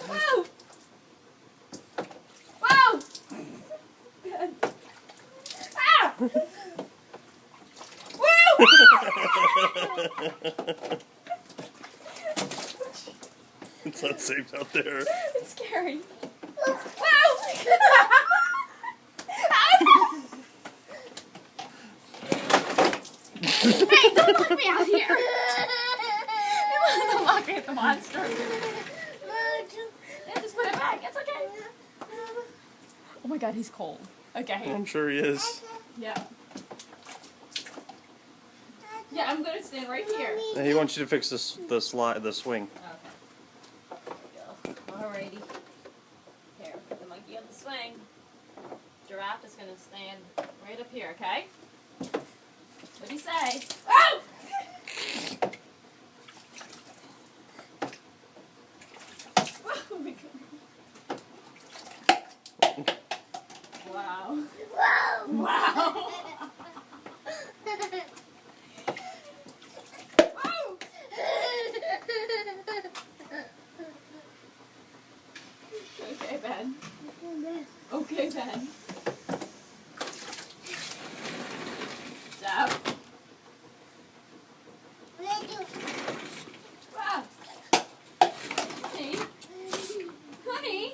Whoa! Whoa! Ah! Woo! It's not safe out there. It's scary. Whoa! Hey, don't lock me out here! Don't lock me at the monster. Yeah, just put it back. It's okay. Oh my god, he's cold. Okay. I'm sure he is. Yeah. Yeah, I'm gonna stand right here. And he wants you to fix the swing. Okay. Alrighty. Here, put the monkey on the swing. Giraffe is gonna stand right up here, okay? What do you say? Oh! Oh my God. Wow. Wow. Okay, Ben. Okay, Ben. Stop. Wow. Honey. Honey.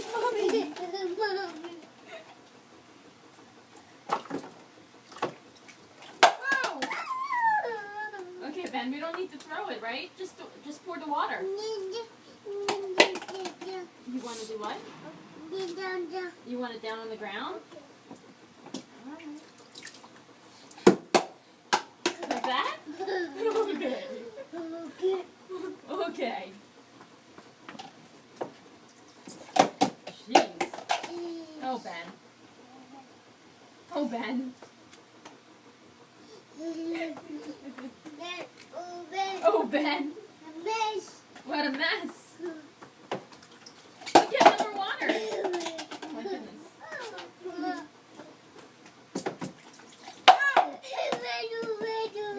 Mommy. Wow. Okay, Ben, we don't need to throw it, right? Just pour the water. You want to do what? You want it down on the ground? Alright. Like that? Okay. Okay. Jeez. Oh, Ben. Oh, Ben. Oh, Ben. What a mess. Look at more water. Oh, my goodness.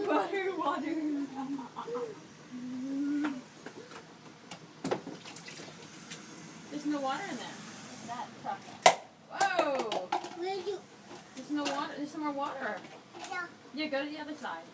Water, water. There's no water in there. What's that? Whoa! There's no water. There's some more water. Yeah, go to the other side.